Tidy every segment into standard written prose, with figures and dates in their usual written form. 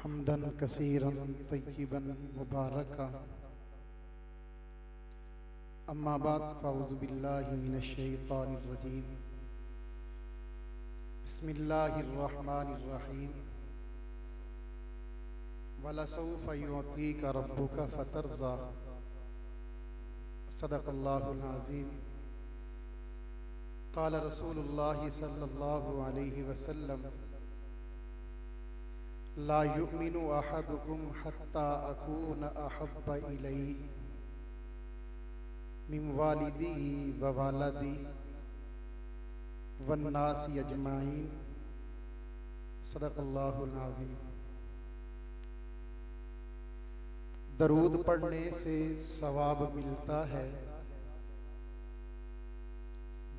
हम्दन कसीरन तय्यिबन मुबारका अम्मा बाद फ़अऊज़ु बिल्लाहि मिनश शैतानिर रजीम बिस्मिल्लाहिर रहमानिर रहीम वलसौफ़ युअतीका रब्बुका फ़तरज़ा सदक़ल्लाहुल अज़ीम क़ाल रसूलुल्लाहि सल्लल्लाहु अलैहि वसल्लम ला युमिनु अहदुकुम हत्ता अकून अहब्बा इलैहि मिन वालिदिही व वालदी वन्नासी अजमाइन सदक़ल्लाहुल अज़ीम। दरूद पढ़ने से सवाब मिलता है,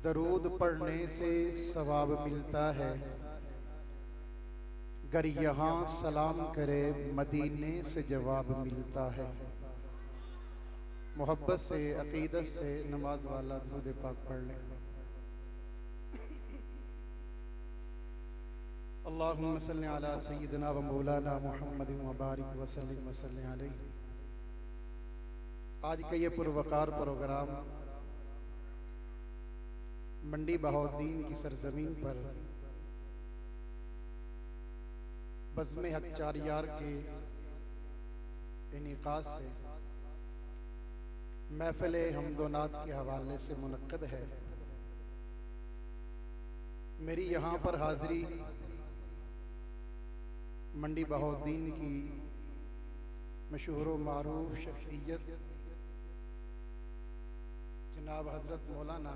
दरूद पढ़ने से सवाब मिलता है। गर यहाँ सलाम करे मदीने से जवाब मिलता है। मोहब्बत से अकीदत से नमाज वाला दुरूद पाक पढ़ लें। अल्लाहुम्मा सल्ली अला सय्यिदिना व मौलाना मुहम्मदिन व बारिक व सल्लिम व सल्लिम अलैहि। आज का ये पुरवकार प्रोग्राम मंडी बहाउद्दीन की सरजमीन पर बज़्म हक चारियार के इनेकाद से महफ़िल हम्दोनात के हवाले से मुनक्कद है। मेरी यहाँ पर हाज़री मंडी बहाउद्दीन की मशहूर व मारूफ शख्सियत जनाब हज़रत मौलाना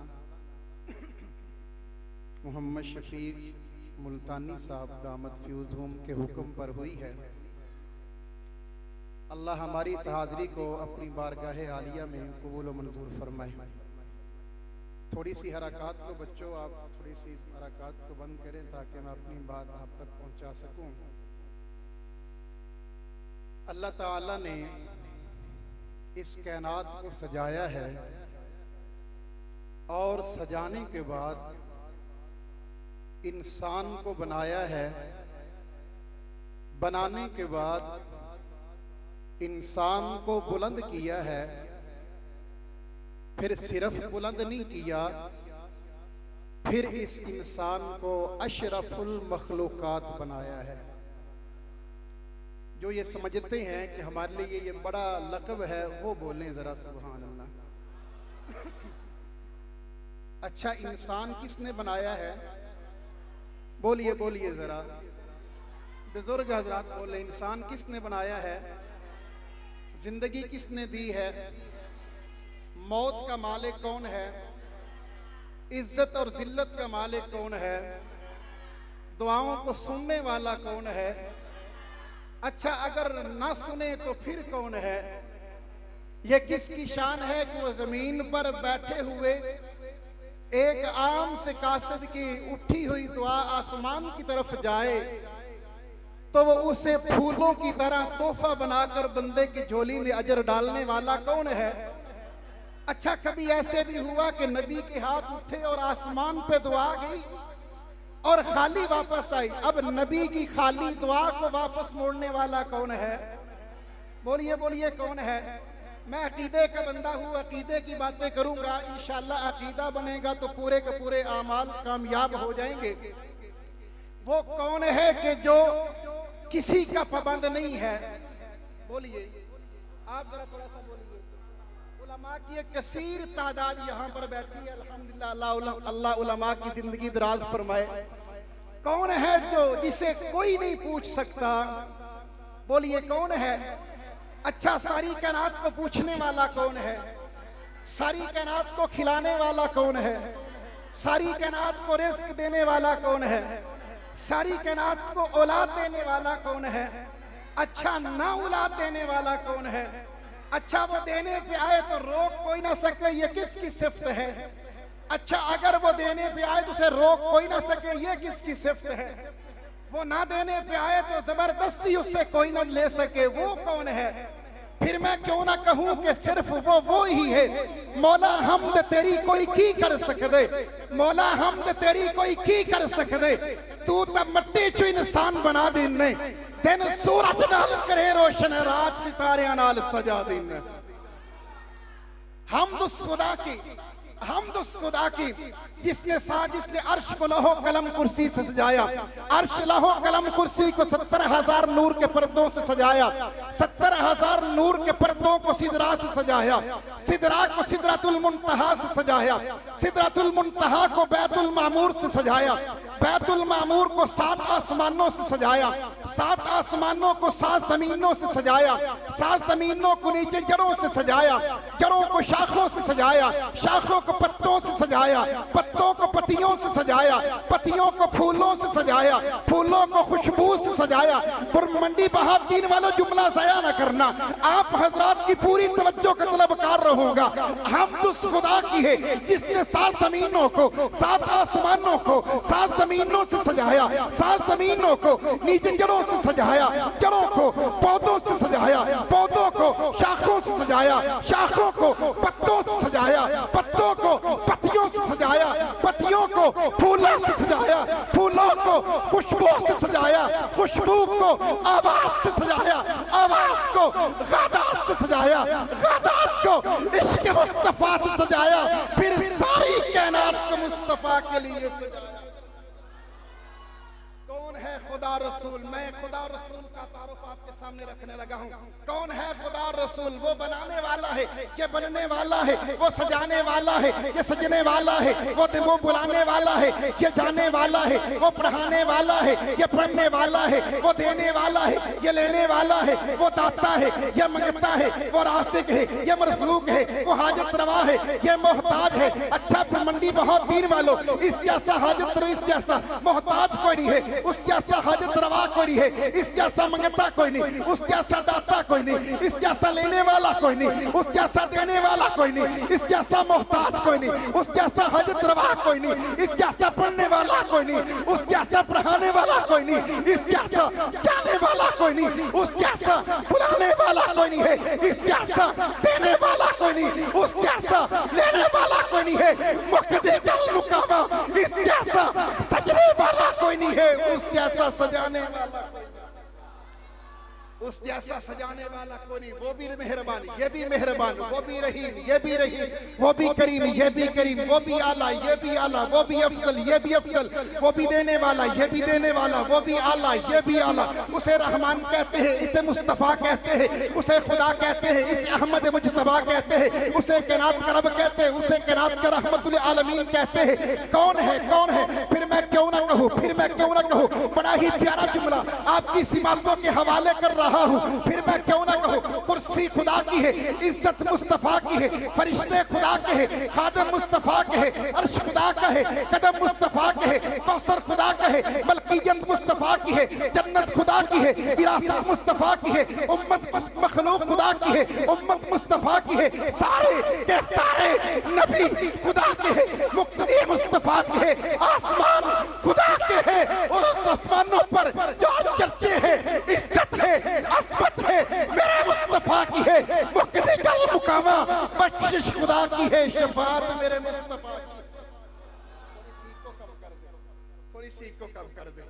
मोहम्मद शफीक मुल्तानी साहब दामद फ्यूज़हुम के हुक्म पर हुई है। अल्लाह हमारी इस हाज़री को अपनी बारगाह आलिया में कबूल व मंजूर फरमाए। थोड़ी सी हरकत को बच्चों, आप थोड़ी सी हरकत को बंद करें ताकि मैं अपनी बात आप तक पहुंचा सकूं। अल्लाह ताला ने इस कायनात को सजाया है और सजाने के बाद इंसान को बनाया है। बनाने के बाद इंसान को बुलंद किया है। फिर सिर्फ बुलंद नहीं किया, फिर इस इंसान को अशरफुल मखलूकात बनाया है। जो ये समझते हैं कि हमारे लिए ये बड़ा लक़ब है, वो बोलें जरा सुभान अल्लाह। अच्छा, इंसान किसने बनाया है? बोलिए बोलिए जरा, बुजुर्ग हजरात बोले, इंसान किसने बनाया है? जिंदगी किसने दी है? मौत का मालिक कौन है? इज्जत और जिल्लत का मालिक कौन है? दुआओं को सुनने वाला कौन है? अच्छा, अगर ना सुने तो फिर कौन है? ये किसकी शान है कि वो जमीन पर बैठे हुए एक आम से कासिद की उठी हुई दुआ आसमान की तरफ जाए तो वो उसे फूलों की तरह तोहफा बनाकर बंदे की झोली में अजर डालने वाला कौन है? अच्छा, कभी ऐसे भी हुआ कि नबी के हाथ उठे और आसमान पे दुआ गई और खाली वापस आई? अब नबी की खाली दुआ को वापस मोड़ने वाला कौन है? बोलिए बोलिए, कौन है? मैं अकीदे का बंदा हूँ, अकीदे की बातें करूंगा। इंशाअल्लाह अकीदा बनेगा तो पूरे के पूरे आमाल कामयाब हो जाएंगे। वो कौन है कि जो किसी का पाबंद नहीं है? बोलिए आप जरा, थोड़ा सा बोलिए। उलमा की एक कसीर तादाद यहाँ पर बैठी है। अल्हम्दुलिल्लाह, अल्लाह उलमा की जिंदगी दराज फरमाए। कौन है जो जिसे कोई नहीं पूछ सकता? बोलिए कौन है? अच्छा, सारी कायनात को पूछने वाला कौन है? सारी कायनात को खिलाने वाला कौन है? सारी कायनात को रिस्क देने वाला कौन है? सारी कायनात को औलाद देने वाला कौन है? अच्छा, ना औलाद देने वाला कौन है? अच्छा, वो देने पे आए तो रोक कोई ना सके, ये किसकी सिफ्त है? अच्छा, अगर वो देने पे आए तो उसे रोक कोई ना सके, ये किसकी सिफ्त है? वो ना देने पे आए तो जबरदस्ती उससे कोई ना ले सके, वो कौन है? फिर मैं क्यों ना कहूं कि सिर्फ वो ही है। मौला हमद तेरी कोई की कर सकदे, मौला हमद तेरी कोई की कर सकदे। तू तो मट्टी चो इंसान बना देने, दिन सूरज नाल करे रोशन, रात सितारियां नाल सजा दिन। हमद उस खुदा की, हमद उस खुदा की जिसने अर्श को लौह कलम कुर्सी से सजाया। अर्श लौह कलम कुर्सी को 70,000 नूर के पर्दों से सजाया। 70,000 नूर के पर्दों को सिदरा से सजाया। सिदरा को सिदरतुल मुंतहा से सजाया। सिदरतुल मुंतहा को बैतुल मामूर से सजाया। बैतुल मामूर को 7 आसमानों से सजाया। 7 आसमानों को 7 जमीनों से सजाया। 7 जमीनों को नीचे जड़ों से सजाया। जड़ों को शाखों से सजाया। शाखों को पत्तों से सजाया। पत्तों को पत्तियों से सजाया। पत्तियों को फूलों से सजाया। फूलों को खुशबू से सजाया। मंडी बहार दीन वालों जुमला ज़ाया न करना, आप हजरात की पूरी तवज्जो का तलबकार रहूंगा। हम उस खुदा की है जिसने 7 जमीनों को, 7 आसमानों को 7 जमीनों से सजाया। 7 जमीनों को नीचे जड़ों से सजाया। जड़ों को पौधों से सजाया। पौधों को शाखों से सजाया। शाखों को पत्तों से सजाया। पत्तों को पत्तियों से सजाया। पत्तियों को फूलों से सजाया। फूलों को खुशबू से सजाया। खुशबू को आवाज से सजाया। आवाज को गादात से सजाया। गादात को इश्क मुस्तफा से सजाया। फिर सारी कायनात को मुस्तफा के लिए सजाया। कौन है खुदा रसूल? मैं खुदा रसूल का तारुफ आपके सामने रखने लगा हूँ। कौन है खुदा रसूल? वो बनाने वाला है, ये बनने वाला है, वो सजाने वाला है, ये सजने वाला है, वो बुलाने वाला है, ये जाने वाला है, वो पढ़ाने वाला है, ये पढ़ने वाला है, वो देने वाला है, ये लेने वाला है, वो दाता है, ये मंगता है, वो रासिक है, ये मरज़ूक है, वो हाजत रवा है, ये मोहताज है। अच्छा फिर मंडी बहुत दीन वालों, इस जैसा हाजत रवा, इस जैसा मोहताज कोई नहीं है, उस जैसा हाजत रवा कोई नहीं है, इस जैसा मंगता कोई नहीं, उस जैसा दाता कोई नहीं, इस जैसा लेने वाला कोई नहीं, उस जैसा देने वाला कोई नहीं, इस जैसा मोहताज कोई नहीं, उस जैसा हाजत रवा कोई नहीं, इस जैसा पढ़ने वाला कोई नहीं, उस जैसा पढ़ाने वाला कोई नहीं, इस जैसा जाने वाला कोई नहीं, उस जैसा बुलाने वाला कोई नहीं है, इस जैसा देने वाला कोई नहीं, उस जैसा लेने वाला कोई नहीं है। मुक़द्दे कल मुकामा, इस जैसा सजने वाला कोई नहीं है, उस जैसा सजाने वाला, उस जैसा सजाने वाला कोई नहीं। वो भी मेहरबान, ये भी मेहरबान, वो भी रहीम, ये भी रहीम, वो भी करीम, ये भी करीम, वो भी आला, ये भी आला, वो भी अफसल, ये भी अफसल, वो भी देने वाला, ये भी देने वाला, वो भी आला, ये भी आला। उसे रहमान कहते हैं, इसे मुस्तफ़ा कहते हैं, उसे खुदा कहते हैं, इसे अहमद मुजतबा कहते हैं, उसे कायनात का रब कहते हैं, उसे कायनात का रहमतुल आलमीन कहते हैं। कौन है? कौन है? फिर मैं क्यों ना कहूँ, फिर मैं क्यों ना कहूँ। बड़ा ही प्यारा जुमला आपकी सिमातों के हवाले कर रहा हूं, फिर मैं क्यों ना कहूं। कुर्सी खुदा की है, इज्जत मुस्तफा की है, फरिश्ते खुदा के हैं, खादम मुस्तफा के हैं, अर्श खुदा का है, कदम मुस्तफा के है, कौसर खुदा का है, मलकियत मुस्तफा की है, जन्नत खुदा की है, विरासत मुस्तफा की है, उम्मत मखलूक खुदा की है, उम्मत मुस्तफा की है। सारे के सारे नबी खुदा के हैं, मुक्तदी मुस्तफा के हैं, आसमान खुदा के हैं। उस आसमानों पर जो चर्चे हैं, इज्जत है, अस्मत है, मेरे मुस्तफा की है। मुक़द्दे कल मुकामा, बख्शिश खुदा की है, शफाअत मेरे मुस्तफा की। थोड़ी सी को कम कर दे।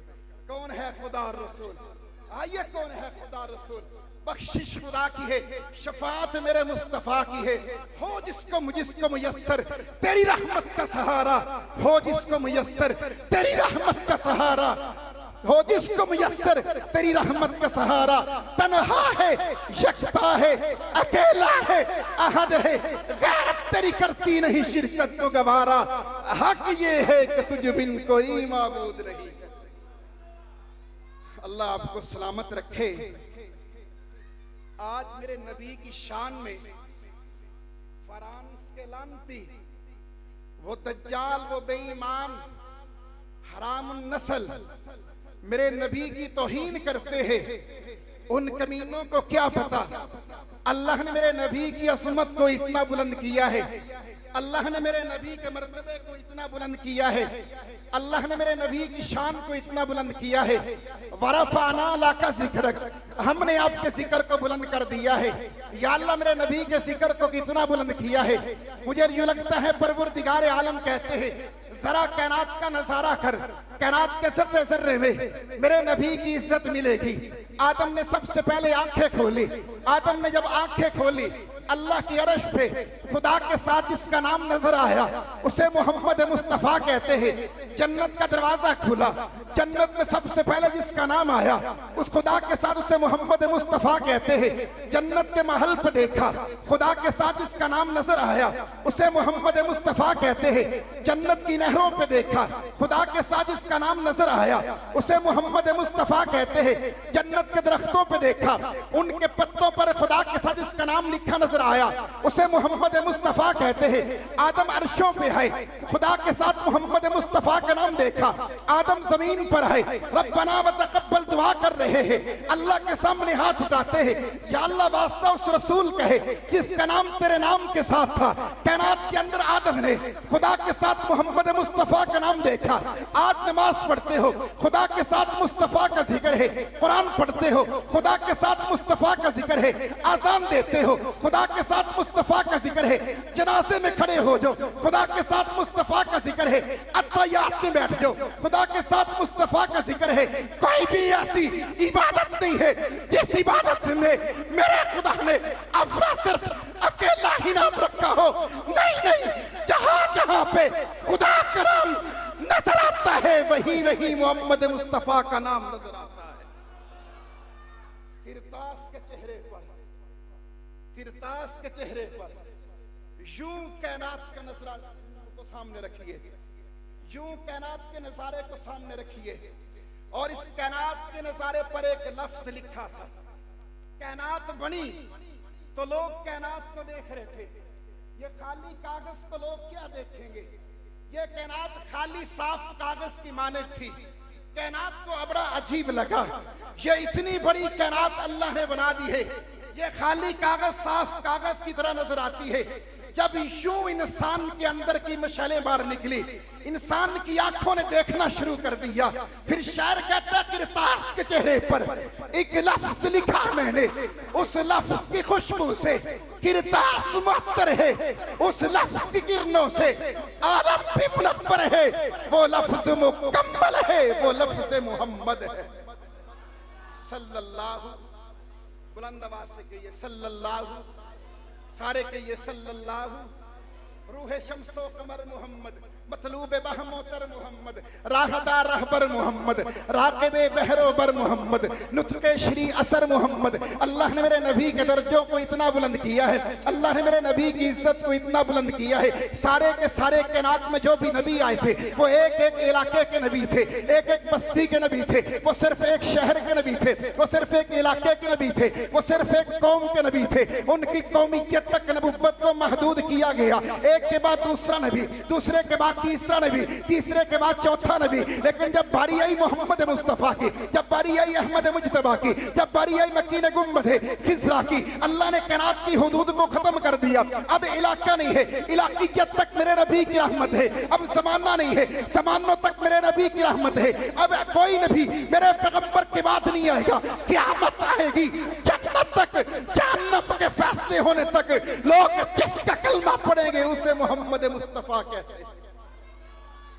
कौन है खुदा रसूल? आइए, कौन है खुदा रसूल? बख्शिश खुदा की है, शफाअत मेरे मुस्तफा की है। हो जिसको मुयस्सर तेरी रहमत का सहारा, हो जिसको मुयस्सर तेरी रहमत का सहारा, हो जिसको मुयस्सर तेरी रहमत का सहारा। तन्हा है, यकता है, अकेला है, अहद है, गैरत तेरी करती नहीं शिरकत को गवारा। हक ये है कि तुझ बिन कोई माबूद नहीं। अल्लाह आपको सलामत रखे। आज मेरे नबी की शान में फ्रांस के लानती, वो दज्जाल, वो बेईमान, हराम नस्ल मेरे नबी की तौहीन करते हैं। उन कमीनों को क्या पता अल्लाह ने मेरे नबी की असमत को इतना बुलंद किया है, अल्लाह ने मेरे नबी के मर्तबे को इतना बुलंद किया है, अल्लाह ने मेरे नबी की शान को इतना बुलंद किया है। वरफ़अना लका ज़िक्रक, हमने आपके जिक्र को बुलंद कर दिया है। या अल्लाह मेरे नबी के जिक्र को कितना बुलंद किया है। मुझे यूं लगता है परवरदिगार आलम कहते हैं जरा कैनात का नजारा कर, कैनात के जर्रे जर्रे में मेरे नबी की इज्जत मिलेगी। आदम ने सबसे पहले आंखें खोली। आदम ने जब आंखें खोली, अल्लाह की अर्श पे खुदा के साथ जिसका नाम नजर आया उसे मोहम्मद मुस्तफा कहते हैं। जन्नत का दरवाजा खुला, जन्नत में सबसे पहले जिसका नाम आया उस खुदा के साथ उसे मोहम्मद मुस्तफा कहते हैं। जन्नत के महल पे देखा, खुदा के साथ जिसका नाम नजर आया उसे मोहम्मद मुस्तफा कहते हैं। जन्नत की नहरों पे देखा, खुदा के साथ जिसका नाम नजर आया उसे मोहम्मद मुस्तफा कहते हैं। जन्नत के दरख्तों पे देखा, उनके पत्तों पर खुदा के साथ जिसका नाम लिखा नजर आया उसे मोहम्मद मुस्तफा कहते हैं। आदम अर्शों पे है, खुदा के साथ मोहम्मद मुस्तफा का नाम देखा। आदम जमीन पर है, रब्बना व तक़ब्बल दुआ कर रहे हैं, अल्लाह के सामने हाथ उठाते हैं, या अल्लाह वास्ता उस रसूल कहे जिसका नाम तेरे नाम के साथ था। कैनात के अंदर आदम ने खुदा के साथ मोहम्मद मुस्तफा का नाम देखा। आज नमाज पढ़ते हो, खुदा के साथ मुस्तफा का जिक्र है। कुरान पढ़ते हो, खुदा के साथ मुस्तफा का जिक्र है। आजान देते हो, खुदा के साथ मुस्तफा का जिक्र है। जनाजे में खड़े हो जाओ, खुदा के साथ मुस्तफा का जिक्र है। अत्तहियात में बैठ जाओ, खुदा के साथ मुस्तफा का जिक्र है। कोई भी ऐसी इबादत नहीं है जिस इबादत में मेरे खुदा ने अपना सिर्फ अकेला ही नाम रखा हो। नहीं नहीं, जहां जहां पे खुदा का नाम नजर आता है वही वही मोहम्मद मुस्तफा का नाम नजर आता है। किरतास के चेहरे पर, किरतास के चेहरे पर यूं कैनात का नजरा को सामने रखिए, यूं कैनात के नजारे को सामने रखिए और इस कैनात के नजारे पर एक लफ्ज लिखा था। कैनात बनी तो लोग कैनात को देख रहे थे, ये खाली कागज को लोग क्या देखेंगे। ये कैनात खाली साफ कागज की मानद थी। कैनात को बड़ा अजीब लगा, ये इतनी बड़ी कैनात अल्लाह ने बना दी है, ये खाली कागज साफ कागज की तरह नजर आती है। जब यूं इंसान के अंदर की मशालें बाहर निकली, इंसान की आंखों ने देखना शुरू कर दिया। फिर शायर कहता है किरतास के चेहरे पर एक लफ्ज लिखा मैंने, उस लफ्ज की खुशबू से किरतास मुअत्तर है, उस लफ्ज की किरणों से आलम भी मुनव्वर है। वो लफ्ज मुकम्मल है, वो लफ्ज मोहम्मद है सल्लल्लाहु। बुलंद आवाज से कहिए सल्लल्लाहु, सारे कहिए सल्लल्लाहु। रूह शम्सो कमर मोहम्मद, मतलूब बहमोतर मोहम्मद, राहदार रहबर मोहम्मद, राकिबे बहरोबर मोहम्मद, नुत्के श्री असर मोहम्मद। अल्लाह ने मेरे नबी के दर्जों को इतना बुलंद किया है, अल्लाह ने मेरे नबी की इज्जत को इतना बुलंद किया है। सारे के सारे कैनात में जो भी नबी आए थे वो एक एक इलाके के नबी थे, एक एक बस्ती के नबी थे, वो सिर्फ एक शहर के नबी थे, वो सिर्फ एक इलाके के नबी थे, वो सिर्फ एक कौम के नबी थे। उनकी कौमियत तक नबुव्वत को महदूद किया गया। एक के बाद दूसरा नबी, दूसरे के बाद तीसरा नबी, तीसरे के बाद चौथा नबी। लेकिन जब बारी आई मोहम्मद मुस्तफा की, जब बारी आई अहमद मुज्तबा की, जब बारी आई मकीन गुंबद खिजरा की, अल्लाह ने कैनात की हुदूद को खत्म कर दिया। अब इलाका नहीं है, इलाकियत तक मेरे नबी की रहमत है। अब जमाना नहीं है, जमानों तक मेरे नबी की रहमत है। अब कोई नबी मेरे पैगंबर के बाद नहीं आएगा। क़यामत आएगी, जन्नत तक, जहन्नम के फैसले होने तक लोग जिसका कलमा पढ़ेंगे उसे मोहम्मद मुस्तफा कहते हैं।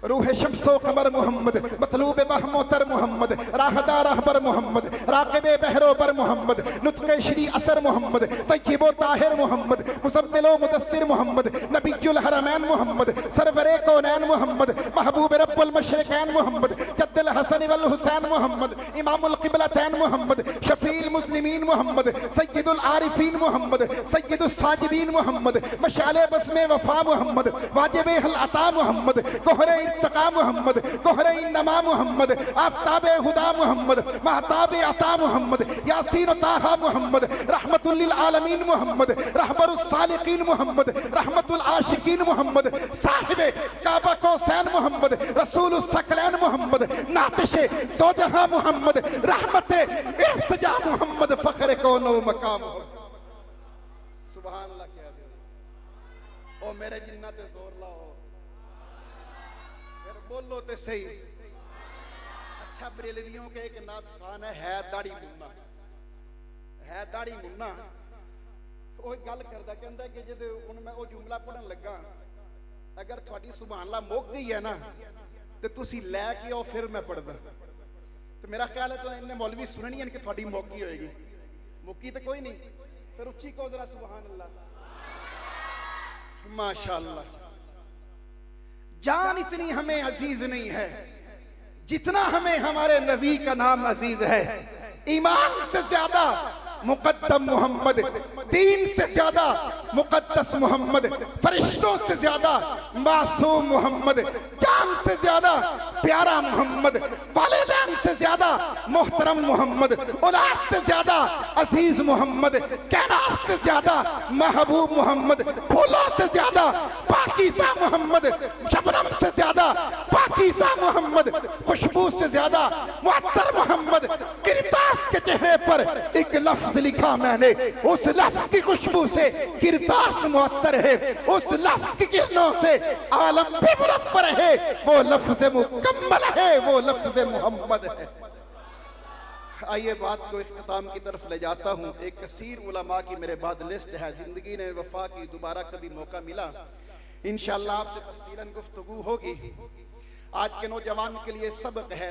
रूह शम्सो कमर मोहम्मद, मतलूब बहमोतर मोहम्मद, राहदार रहबर मोहम्मद, राकिबे बहरोबर मोहम्मद, नुत्के श्री असर मोहम्मद, तय्यिबो ताहिर मोहम्मद, मुज़म्मिलो मुदस्सिर मोहम्मद, नबीयुल हरमैन मोहम्मद, सरवरे कौनैन मोहम्मद, महबूब रब्बुल मशरिकैन मोहम्मद, जद्दुल हसन वल हुसैन मोहम्मद, इमामुल क़िबलतैन मोहम्मद, शफीउल मुस्लिमीन मोहम्मद, सय्यिदुल आरिफीन मोहम्मद, सय्यिदुस साजिदीन मोहम्मद, मशाले बस्मे वफा मोहम्मद, वाजिबे हल अता मोहम्मद, गोहरे इर्तिका मोहम्मद, गोहरे नमा मोहम्मद, आफताबे हुदा मोहम्मद, महताबे अता मोहम्मद, यासीन ताहा मोहम्मद, रहमतुल लिल आलमीन मोहम्मद, रहबरुस सालिकीन मोहम्मद, रहमतुल आशिकीन मोहम्मद, साहिबे काबा कौसैन मोहम्मद, रसूलुस सकलैन मोहम्मद, नातिशे दो जहां मोहम्मद, रहमते इर्तिजा मोहम्मद, फखरे कौनो मकाम। सुभान अल्लाह कह दे ओ मेरे जिन्ना ते जोर लाओ, बोलो तो सही। अच्छा, बरेलवियों के एक नात खान है दाढ़ी मुन्ना, है दाढ़ी मुन्ना। वो गल करदा कहंदा कि जद हुण मैं वो जुमला पढ़न लगा अगर थोड़ी सुभान अल्लाह मुक गई है ना तो तुसी लैके आओ फिर मैं पढ़दा। तो मेरा ख्याल है तो इन्हें मौलवी सुननी है कि थोड़ी मौकी होएगी, मुक्की तो कोई नहीं, फिर उच्ची को जरा सुभान अल्लाह माशाअल्लाह। जान इतनी हमें अजीज नहीं है जितना हमें हमारे नबी का नाम अजीज है। ईमान से ज्यादा मुकद्दम मोहम्मद, दीन से ज्यादा मुकद्दस मोहम्मद, फरिश्तों से ज्यादा मासूम मोहम्मद, जान से ज्यादा प्यारा मोहम्मद, वालिदैन से ज्यादा मोहतरम मोहम्मद, औलाद से ज्यादा अजीज मोहम्मद, कैनात से ज्यादा महबूब मोहम्मद, फूलों से ज्यादा पाकीज़ा मोहम्मद, शबनम से ज्यादा पाकीज़ा मोहम्मद, खुशबू से ज्यादा मुअत्तर मोहम्मद। किरतास के चेहरे पर एक लफ्ज लिखा मैंने, उस लफ्ज की खुशबू से किरतास मुअत्तर है, उस लफ्ज की किरणों से आलम भी मुनव्वर है। वो लफ्ज मुकम्मल है, वो लफ्ज मोहम्मद है। आइए बात को इख्तिताम की तरफ ले जाता हूँ। एक कसीर उलमा की मेरे बाद लिस्ट है, जिंदगी ने वफा की, दोबारा कभी मौका मिला इंशाअल्लाह आपसे तफसीलन गुफ्तगू होगी। आज के नौजवान के लिए सबक है,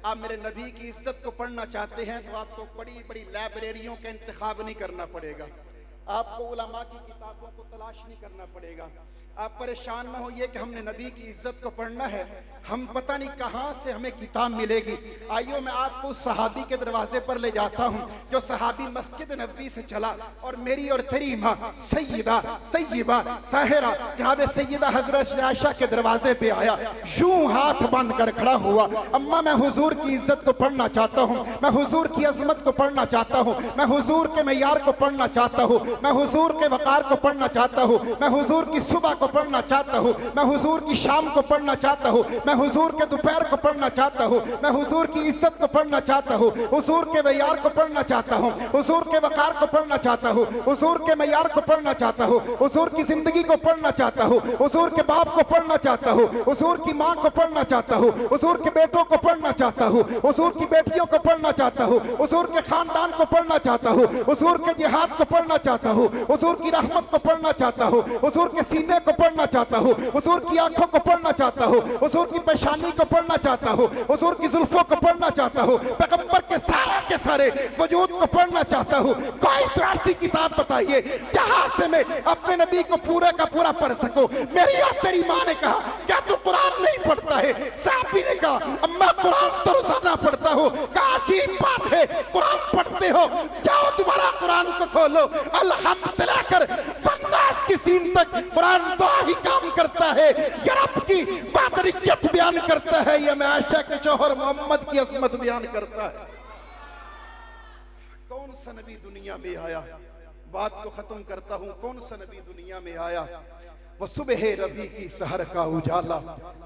आप मेरे नबी की इज्जत को पढ़ना चाहते हैं तो आपको बड़ी बड़ी लाइब्रेरियों का इंतखाब नहीं करना पड़ेगा, आपको उलमा की किताबों को तलाश नहीं करना पड़ेगा। आप परेशान ना होइए कि हमने नबी की इज्जत को पढ़ना है, हम पता नहीं कहाँ से हमें किताब मिलेगी। आइयो मैं आपको उस सहाबी के दरवाजे पर ले जाता हूँ जो सहाबी मस्जिद नबी से चला और मेरी और तेरी माँ सैयदा तैयबा ताहिरा जनाब सैयदा हजरत आयशा के दरवाजे पे आया, यूं हाथ बांध कर खड़ा हुआ, अम्मा मैं हुजूर की इज्जत को पढ़ना चाहता हूँ, मैं हुजूर की अजमत को पढ़ना चाहता हूँ, मैं हुजूर के मयार को पढ़ना चाहता हूँ, मैं हुजूर के वकार को पढ़ना चाहता हूँ, मैं हुजूर की सुबह को पढ़ना चाहता हूँ, मैं हुजूर की शाम को पढ़ना चाहता हूँ, मैं हुजूर के दोपहर को पढ़ना चाहता हूँ, मैं हुजूर की इज्जत को पढ़ना चाहता हूँ, हुजूर के मयार को पढ़ना चाहता हूँ, हुजूर के वकार को पढ़ना चाहता हूँ, हुजूर के मयार को पढ़ना चाहता हूँ, हुजूर की जिंदगी को पढ़ना चाहता हूँ, हुजूर के बाप को पढ़ना चाहता हूँ, हुजूर की माँ को पढ़ना चाहता हूँ, हुजूर के बेटों को पढ़ना चाहता हूँ, हुजूर की बेटियों को पढ़ना चाहता हूँ, हुजूर के खानदान को पढ़ना चाहता हूँ, हुजूर के जिहाद को पढ़ना चाहता हूँ, हुजूर की रहमत को पढ़ना चाहता हूँ, हुजूर के सीने को पढ़ना चाहता हूँ, हुजूर की आंखों को पढ़ना चाहता हूँ, हुजूर की पेशानी को पढ़ना चाहता हूँ, हुजूर की जुल्फों को पढ़ना चाहता हूँ, पैगंबर के सारे वजूद को पढ़ना चाहता हूँ। कोई तो ऐसी किताब बताइए जहां से मैं अपने नबी को पूरा का पूरा पढ़ सकूं। मेरी और तेरी माँ ने कहा क्या तू कुरान नहीं पढ़ता है? साहबी ने कहा अम्मा कुरान तो रोजाना पढ़ता हूँ। कहा अजीब बात है, कुरान पढ़ते हो, जाओ दोबारा कुरान को खोलो, अल हम से लेकर फन्नास की सीन तक कुरान दो ही काम करता है, यूरोप की बादरियत बयान करता है, या मैं आयशा के शौहर मोहम्मद की असमत बयान करता है। कौन सा नबी दुनिया में आया, बात को खत्म करता हूं, कौन सा नबी दुनिया में आया? वो सुबह रबी की सहर का उजाला,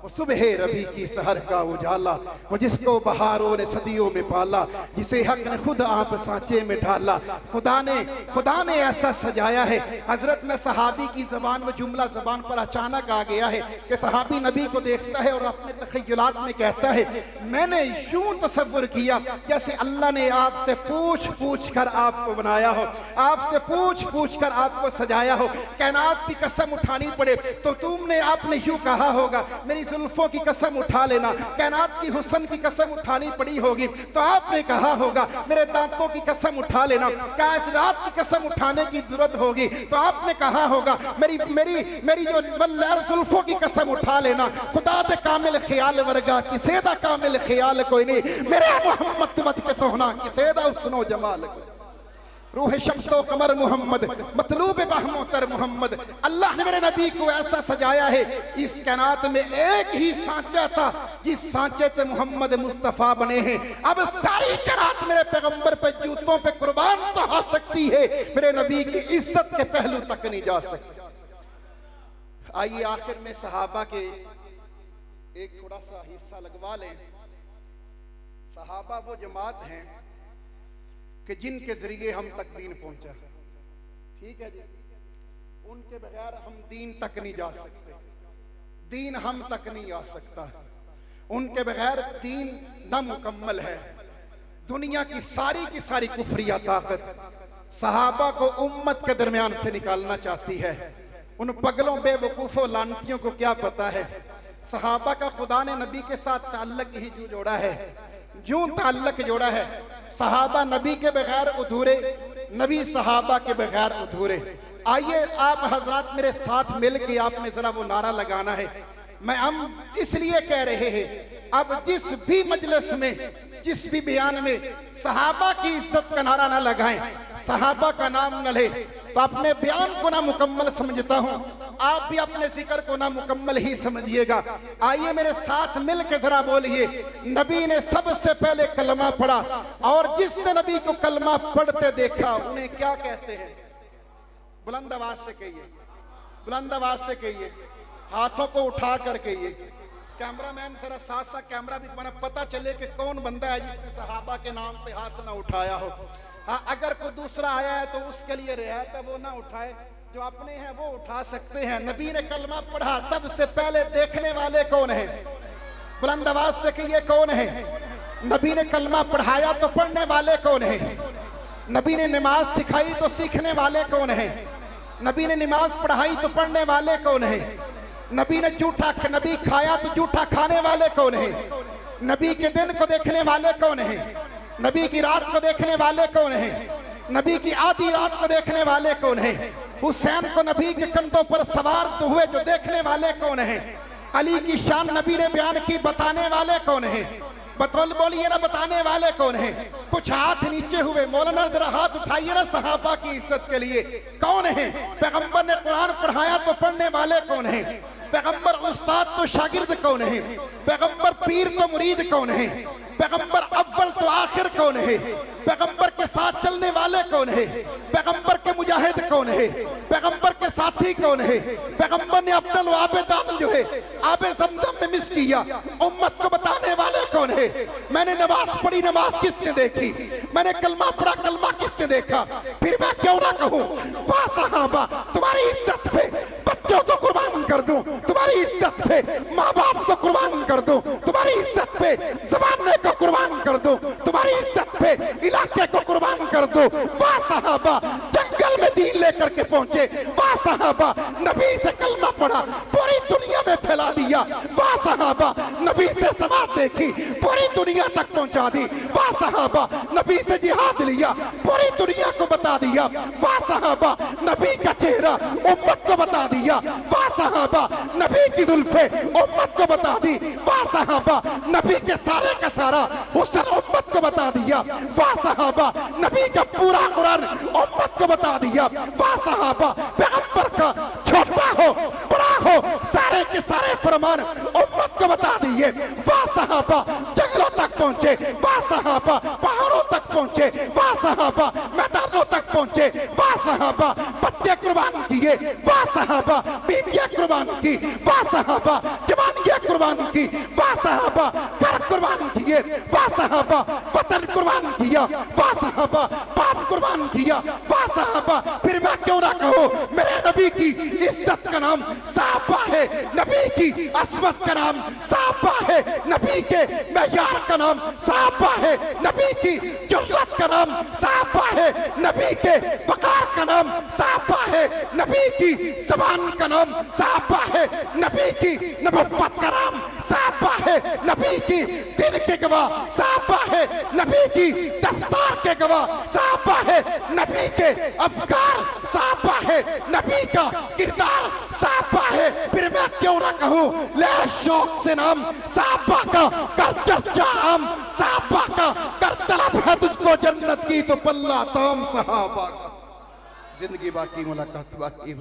वो सुबह रबी की सहर का उजाला, वो जिसको बहारों ने सदियों में पाला, जिसे हक ने खुद आप सांचे में ढाला। खुदा ने ऐसा सजाया है। हजरत में सहाबी की जबान में जुमला जबान पर अचानक आ गया है कि सहाबी नबी को देखता है और अपने तखय्युलात में कहता है मैंने यूं तसव्वुर किया जैसे अल्लाह ने आपसे पूछ पूछ कर आपको बनाया हो, आपसे पूछ पूछ कर आपको सजाया हो। कायनात की कसम उठानी पड़े तो तुमने आपने यूं कहा होगा मेरी जुल्फों की कसम उठा लेना। कायनात की हुस्न की कसम उठानी पड़ी होगी तो आपने कहा होगा मेरे दांतों की कसम उठा लेना। क्या इस रात की कसम उठाने की जरूरत होगी तो आपने कहा होगा मेरी मेरी मेरी जो जुल्फों की कसम उठा लेना। खुदा दे कामिल ख्याल वर्गा किसे दा कामिल ख्याल कोई नहीं, मेरे मोहम्मद मत के सोहना किसे दा हुस्नो जमाल। रूह शम्सो कमर मोहम्मद, मतलूब बहमोतर मोहम्मद। अल्लाह ने मेरे नबी को ऐसा सजाया है, इस कायनात में एक ही सांचा था जिस सांचे से मोहम्मद मुस्तफ़ा बने हैं। अब सारी कायनात मेरे पैगंबर पे जूतों पे कुर्बान तो हो सकती है, मेरे नबी की इज्जत के पहलू तक नहीं जा सकती। आइए आखिर में सहाबा के एक थोड़ा सा हिस्सा लगवा लें। सहाबा वो जमात हैं कि जिनके जरिए हम तक दीन पहुंचा, ठीक है जी। उनके बगैर हम दीन तक नहीं जा सकते, दीन हम तक नहीं आ सकता। उनके बगैर दीन नामुकम्मल है। दुनिया की सारी कुफरिया ताकत सहाबा को उम्मत के दरमियान से निकालना चाहती है। उन पगलों बेवकूफों लानतियों को क्या पता है, सहाबा का खुदा ने नबी के साथ ताल्लुक ही जो जोड़ा है, यूं ताल्लुक जोड़ा है। सहाबा नबी के बगैर अधूरे, नबी सहाबा के बगैर अधूरे। आइए आप हजरात मेरे साथ मिल के आपने जरा वो नारा लगाना है। मैं हम इसलिए कह रहे हैं, अब जिस भी मजलिस में, जिस भी बयान में सहाबा की इज्जत का नारा ना लगाएं, सहाबा का नाम न ले, तो अपने बयान को ना मुकम्मल समझता हूं, आप भी अपने जिक्र को ना मुकम्मल ही समझिएगा। आइए मेरे साथ मिल के जरा बोलिए, नबी ने सबसे पहले कलमा पढ़ा, और जिसने नबी को कलमा पढ़ते देखा उन्हें क्या कहते हैं? बुलंद आवाज से कहिए, बुलंद आवाज से कहिए, हाथों को उठा कर कहिए। कैमरामैन जरा साथ साथ कैमरा भी बना, पता चले कि कौन बंदा है जिसने सहाबा के नाम पे हाथ ना उठाया हो। हाँ, अगर कोई दूसरा आया है तो उसके लिए रियायत है, वो ना उठाए, जो अपने हैं वो उठा सकते हैं। नबी ने कलमा पढ़ा, सबसे पहले देखने वाले कौन है? बुलंद आवाज से कहिए कौन है? नबी ने कलमा पढ़ाया तो पढ़ने वाले कौन है? नबी ने नमाज सिखाई तो सीखने वाले कौन है? नबी ने नमाज पढ़ाई तो पढ़ने वाले कौन है? नबी ने जूठा नबी खाया तो जूठा खाने वाले कौन है? नबी के दिन को देखने वाले कौन है? नबी की रात को देखने वाले कौन है? नबी की आधी रात को देखने वाले कौन है? हुसैन को नबी के कंधों पर सवार तो हुए जो देखने वाले कौन है? अली की शान नबी ने बयान की, बताने वाले कौन है? बतौल बोलिए ना, बताने वाले कौन है? कुछ हाथ नीचे हुए, मौलाना जरा हाथ उठाइए ना सहाबा की इज्जत के लिए। कौन है? पैगंबर ने कुरान पढ़ाया तो पढ़ने वाले कौन है? पैगंबर उस्ताद तो शागिर्द कौन है? पैगंबर पीर तो मुरीद कौन है? पैगंबर अव्वल तो आखिर कौन है? पैगंबर के साथ चलने वाले कौन है? पैगंबर के मुजाहिद कौन है? पैगंबर के साथी कौन है? पैगंबर ने अब्दुल आबेदान जो है आबे ज़मज़म में मिस किया, उम्मत को बताने वाले कौन है? मैंने नमाज पढ़ी, नमाज किसने देखी? मैंने कलमा पढ़ा, कलमा किसने देखा? फिर मैं क्यों ना कहूं, वाह सहाबा, तुम्हारी इज्जत पे बच्चों को कुर्बान कर दूं, तुम्हारी इज्जत पे माँ बाप को कुर्बान कर दूं, तुम्हारी इज्जत पे जमाने को कुर्बान कर दूं, तुम्हारी इज्जत पे इलाके को कुर्बान कर दूं। वाह सहाबा, जंगल में दीन लेकर के पहुंचे। वाह सहाबा, नबी से कलमा पढ़ा, पूरी दुनिया में फैला दिया। वाह सहाबा, नबी से समाज देखी, पूरी दुनिया तक पहुंचा दी। वाह सहाबा, नबी से जिहाद लिया, पूरी दुनिया को बता दिया। वाह सहाबा, नबी का चेहरा उम्मत को बता दिया। वाह सहाबा, नबी की जुल्फे उम्मत को बता दी। वाह सहाबा, नबी के सारे का सारा हुस्न उम्मत को बता दिया। वाह सहाबा, नबी का पूरा कुरान उम्मत को बता दिया। वाह सहाबा, पैगंबर का छोटा हो बड़ा हो सारे के सारे फरमान उम्मत को बता दिए। वाह सहाबा, जंगलों तक पहुंचे। वाह सहाबा, पहाड़ों तक पहुंचे। वाह सहाबा, मैदानों तक पहुंचे। वाह सहाबा, बच्चे कुर्बान किए। वाह सहाबा, बीवियां कुर्बान की। वाह सहाबा, जवानियां कुर्बान की। वाह सहाबा, घर कुर्बान किए। वाह सहाबा, वतन कुर्बान किया। वाह सहाबा, बाप कुर्बान किया। वाह सहाबा, फिर मैं क्यों ना कहूं, मेरे नबी की इज्जत का नाम सहाबा है, नबी की असमत का नाम सहाबा है, नबी के मेयार का नाम सहाबा है, नबी की जुर्रत का नाम सहाबा है, नबी के वकार का नाम सहाबा है, नबी की ज़बान का नाम सहाबा है, नबी की नबुव्वत का नाम सहाबा है, नबी की दिन के गवाह सहाबा है, नबी की दस्तार के गवाह सहाबा है, नबी के अफकार सहाबा है, नबी का किरदार सहाबा है। फिर मैं क्यों ना कहूं, ले शौक से नाम सहाबा का, कर चर्चा आम सहाबा का, कर तलब है तुझको जन्नत की तो पल्ला ताम सहाबा का। जिंदगी बाकी, मुलाकात बाकी।